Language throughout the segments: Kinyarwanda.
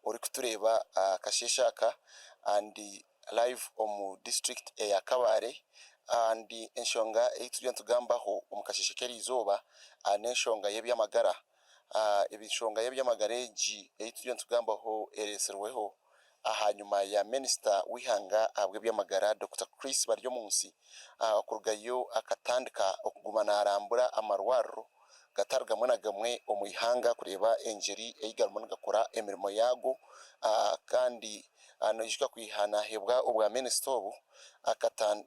uri kutureba kasheshaka and live omu district ya Kabare and enshonga eitujya tugambaho omukasheshekeri izoba n'enshonga y'ebyamagara ebishonga y'ebyamagareji eitujya tugambaho ereserweho hanyuma ya minister wihanga abw'ebyamagara Dr. Chris Baryomunsi kurugayo akatandika okugumana arambura amarwaro gatargamwe na gamwe omuyihanga kureba enjeri eigarumwe gakora emirimo yago kandi anojika kwihana hebwa obwa minister obu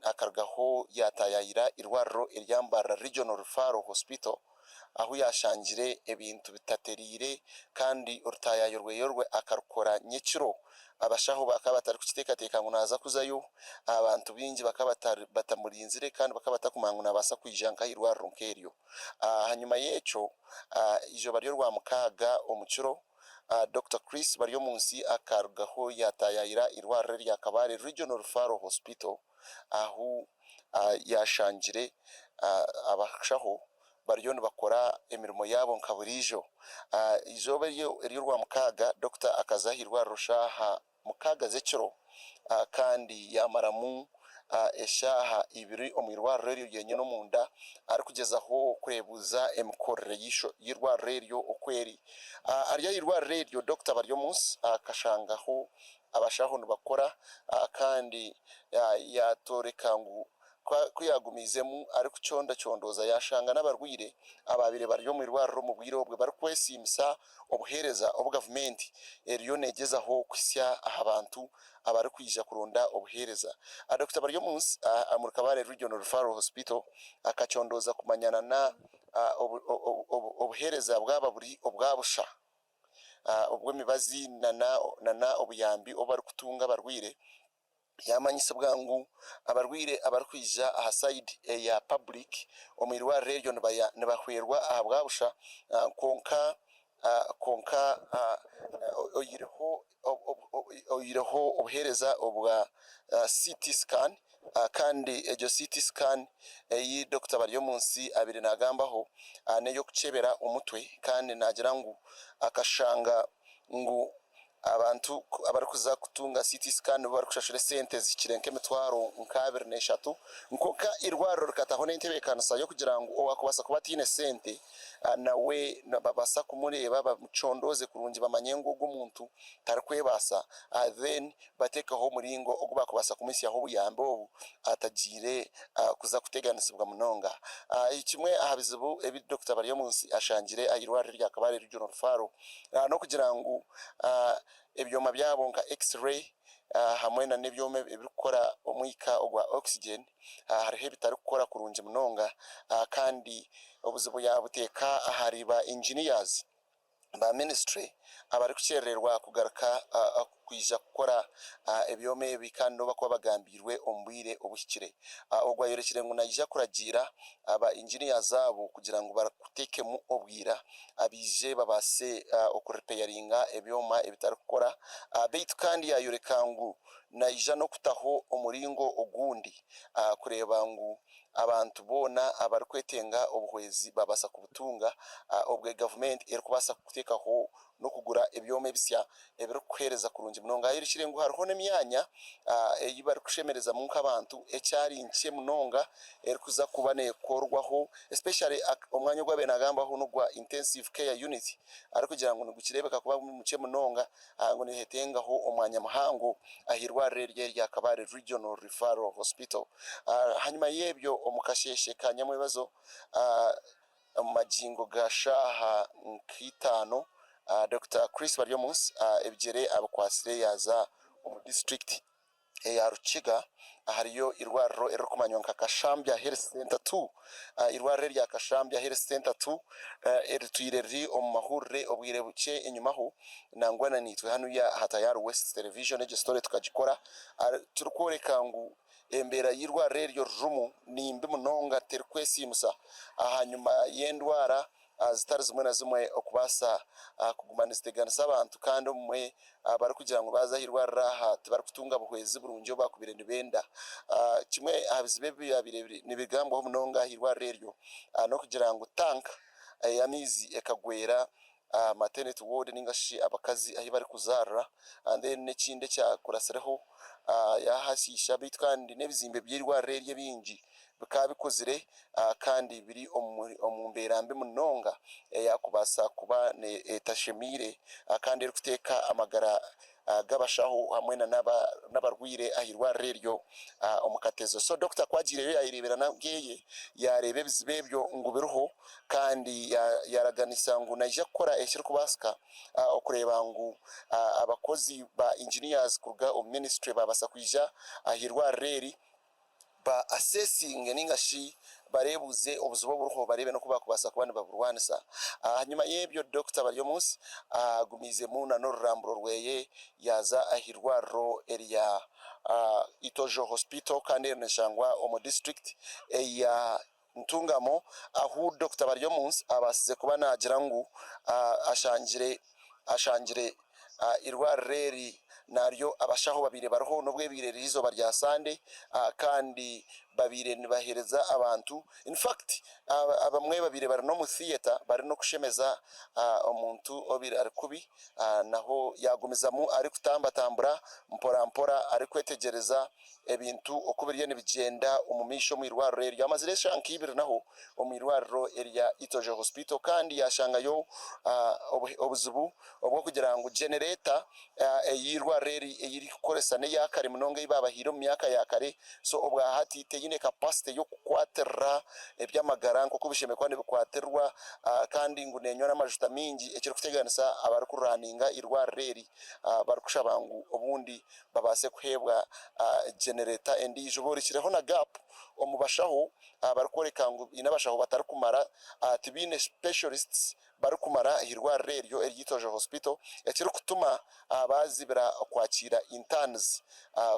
akargaho yatayayira irwarro eryambara regional referral hospital aho yashangire ebintu bitaterire kandi urutayayorwe akarukora nyekiro abashaho bakabatari kukiteka ngo naza kuzayo abantu bingi batamurinzire kandi bakabatakumanguna basa kwijanka irwarro nkeryo hanyuma yecho ijo baryo rwa mukaga omukiro Dr. Chris Baryomunsi akargaho yatayayira irwarro rya Kabare regional referral hospital aho yashangire abashaho baryo bakora emirimo yabo nkaburijo izobe ryo rwa mukaga Dr. akazahirwa rushaha mukaga zekiro kandi yamaramu eshaha ibiri omwirwarro ryo yenye no munda ari kugezaho kurebuza emikorere y'irwarro ryo okweri arya irwarro ryo Dr. Baryomunsi akashangaho abashaho bakora kandi yatoreka ngo kuyagumizemu ari kuconda condoza yashanga n'abarwire ababire baryo mu irwarro mu bwirobwe barikwesimisa obuhereza obu government eriyo negezaho kwisya abantu abari kwija kuronda obuhereza Dr. Baryomunsi mu Kabare regional referral hospital akacondoza kumanyana na obuhereza bwaba buri obwabusha ubwo mibazi nana obuyambi obari kutunga barwire yamanyise bwangu abarwire abarkwija aha side ya public omwirwa radio nibahwerwa ahabwabusha konka oyireho obuhereza obwa CT scan kandi ejo CT scan yi Dr. Baryomunsi abiri nagambaho neyo kucebera umutwe kandi nagira ngo akashanga ngo abantu abarikuza kutunga CT scan bari kushashire sente zikirenke mitwaro nkabiri n'eshatu nkoka irwarro rikataho n'intebekana yo kugira ngo owakubasa kubatine sente nawe babasa kumureba bamucondoze kurungi bamanyengo g'umuntu tarikwebasa then batekaho muringo oguba kubasa kumisi yaho buyambo atagire kuza kuteganisibwa munonga ikimwe ahabizibu ebi Dr. Baryomunsi ashangire ayirwarro rya Kabare regional referral no kugira ngo ebyoma byabo nka x-ray hamwe na nebyome ebikora omwika ogwa oxygen hariho bitari gukora kurungi munonga kandi obuzibu yabuteka hariba engineers ba ministry abari kucererwa kugaruka kwija gukora ebyome ebikando bakwa bagambirwe ombwire obushyikire ogwa yorekire ngo najja kuragira aba engineers zabo kugira ngo barakuteke mu obwira abije babase okurepairinga ebyoma ebitari gukora beitu kandi yayoreka ngo najja no kutaho omuringo ogundi kureba ngo abantu bona abari kwetenga obuhwezi babasa kubutunga obwe government eri kubasa kutekaho no kugura ebyome bisya ebiri kuhereza kurungi munonga yirishire ngo hariho n'emyanya eyibari kushemereza mu nk'abantu ecyari inche munonga eri kuza kubane korwaho especially omwanya gwabe nagambaho no gwa intensive care unit ari kugira ngo ngukirebeka kuba muche munonga ngo nihetengaho omwanya mahango ahirwarre rya Kabare regional referral hospital hanyuma yebyo omukasheshe kanyamwebazo amajingo gashaha nkitano Dr. Chris Baryomunsi ebjere abakwasire yaza mu district ya Rukiga hariyo irwarro erokumanywa nka Kashambya Health Center 2 irwarre rya Kashambya Health Center 2 erituyireri omahurre obwire buke inyumaho nangwana nitwe hano ya Hatayar West Television eje story tukagikora turukoreka ngo embera yirwarre ryo rumu nimbi munonga terkwesimusa hanyuma yendwara zitari zimwe na zimwe okubasa kugumana ziteganisa abantu kandi umwe bari kugira ngo bazahirwarra aha tibari kutunga buhwezi burunjo bakubire nibenda kimwe abizibe birebire nibigambo munonga hirwarre ryo no kugira ngo tank yamizi ekagwera maternity ward ningashi abakazi ahi bari kuzarra and then n'ekindi ekyakurasireho yahasisha bitu kandi n'ebizimbe by'irwariro erye bingi bikaba bikozire kandi biri omu mbeera mbi munonga yakubasa kuba etashemire kandi erikuteeka amagara g'abashaho hamwe n'abarwire ahirwariro eryo omu katezo. So Dr. Kwagireyo yayirebera nageye yareba ebizibu ebyo ngu biriho kandi yaraganisa ngu naija kukora ekirikubasika okureba ngu abakozi ba engineers kuruga omu ministry babasa kwija ahirwariro eri ba assessing ningashi barebuze obuzibu oburuho barebe no kuba kubasa kuba nibaburwanisa. Hanyuma y'ebyo Dr. Baryomunsi agumize muna n'oruramburo rweye yaza ahirwariro erya Itojo Hospital kandi neshangwa omu district eya Ntungamo aho Dr. Baryomunsi abasize kuba nagira ngu ashangire irwariro eri naryo abashaho babire bariho nobwe birere izoba rya Sunday kandi babire nibahereza abantu. In fact abamwe babire bari no mu theater bari no kushemeza omuntu obire ari kubi naho yagumizamu ari kutambatambura mpora ari kwetegereza ebintu okubiriye nibigenda umumisho mu irwariro eryo amazire shankibire naho omu irwariro erya Itojo Hospital kandi yashangayo obuzibu obwo kugira ngo generator eyirwariro eyiri kukoresa ne yakare munonga ibabahiro mu myaka yakare so obwa hati teyine capacity yo kukwaterra ebyamagara nko kubisheme kwandi bikwaterwa kandi ngo nenywa n'amajuta mingi ekiri kuteganisa abari kuraninga irwariro eri bari kushabangu obundi babase kuhebwa generator endijo borikireho na gap omubashaho bari koreka ngo inabashaho batari kumara tibine specialists bari kumara irwariro eryo eryitoje Hospital ekiri kutuma abazibira kwakira interns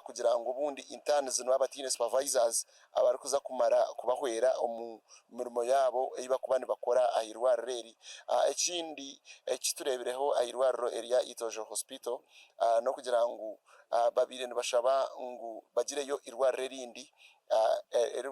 kugira ngo ubundi interns n'abatine supervisors abari kuza kumara kubahwera omu mirimo yabo iba kubani bakora ahirwariro eri. Ekindi ekiturebireho ahirwariro erya Itojo Hospital no kugira ngo babire nibashaba ngo bagireyo irwariro erindi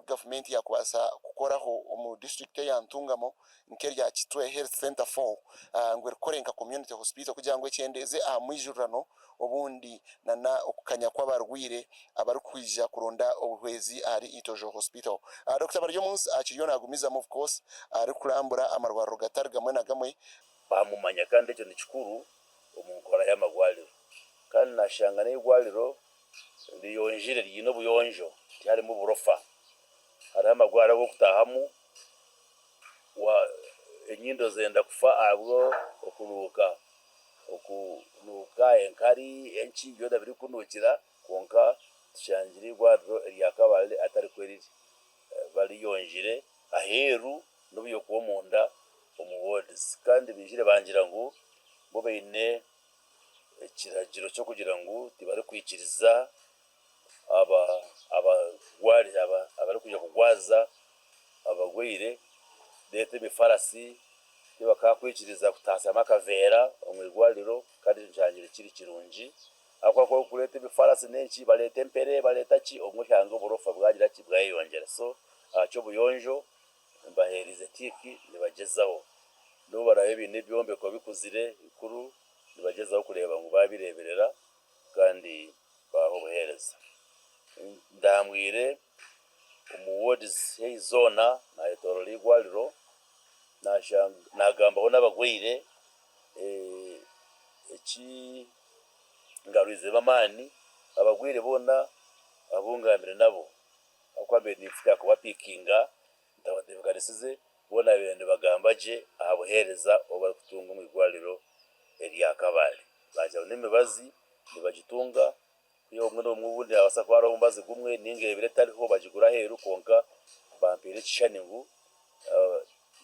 government yakubasa kukoraho omu district ya Ntungamo nkerya Kitwe Health Center 4 ngo rikorenka community hospital kugira ngo ekyendeze amwijurano obundi nana okukanya kw'abarwire abari kwija kuronda obuhwezi ari Itojo Hospital. Dr. Baryomunsi akiriyo nagumiza of course ari kurambura amarwariro gatari gamwe na gamwe bamumanya kandi ekyo nikikuru omunkora y'amagwaliro kandi nashanga n'igwaliro liyonjire lino buyonjo tyari mu burofa hari amagwara go kutahamu wa enyindo zenda kufa abwo okunuka enkari enchi byoda biri kunukira konka tushangire igwaliro eryakabale atari kweriri bali yonjire aheru n'ubuyo kuwo munda omu wards kandi bijire bangira ngo bo beine ekiragiro cyo kugira ngo tibari kwikiriza abari kujya kugwaza abagwire dete bifarasi tibakakwikiriza kutasa amakavera omwigwaliro kandi njangire kiri kirungi akwa kurete bifarasi nenchi balete empere baleta ki omwihanga oburofa bwagira ki bwayongera so cyo buyonjo mbaherize tiki nibagezaho no baraye bine byombe ko bikuzire ikuru nibagezaho kureba ngo babireberera kandi baho buhereza ndamwire omu wards zona na etoro ligwaliro nagambaho n'abagwire eki ngaruize bamani abagwire bona abungamire nabo akwambe nifika kuba pikinga ndabadebukanisize bona bende bagambaje ahabuhereza obari kutunga mu igwaliro eryakabale bajya n'imibazi nibagitunga iyo umwe n'umwubundi abasa kwara umbazi gumwe ningebire tariho bagigura heru konka bampire kishaningu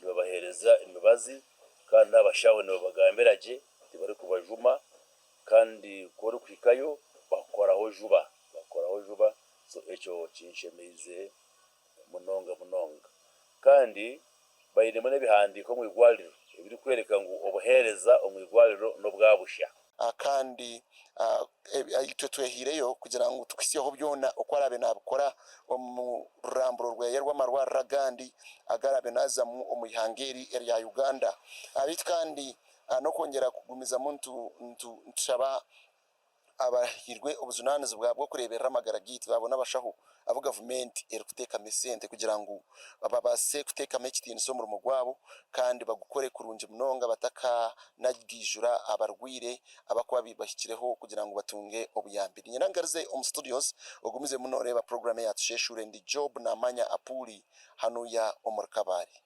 nibabahereza imibazi kandi abashaho nibo bagamberaje tibari kubajuma kandi kore kwikayo bakoraho juba so echo kinshemeze munonga kandi bayiremo n'ebihandiko mu igwaliro ibiri kwereka ngo obuhereza omwigwaliro no bwabusha kandi icyo twehireyo kugira ngo tukisiyeho byona uko arabe nabukora mu ruramburo rweye rw'amarwarira gandi agarabe naza mu omuyihangeri erya Uganda abit kandi no kongera kugumiza muntu ntushaba abahirwe ubuzunanizi bwabwo kurebera amagara gitu babona bashaho abo government eri kuteka mesente kugira ngo babase kuteka mekitini so mu rumo gwabo kandi bagukore kurunje munonga bataka nagijura abarwire abakuba bibashyikireho kugira ngo batunge obuyambiri nyirangarize studios ugumize muno reba program yacu sheshure ndi job na manya apuri hano ya omorkabari.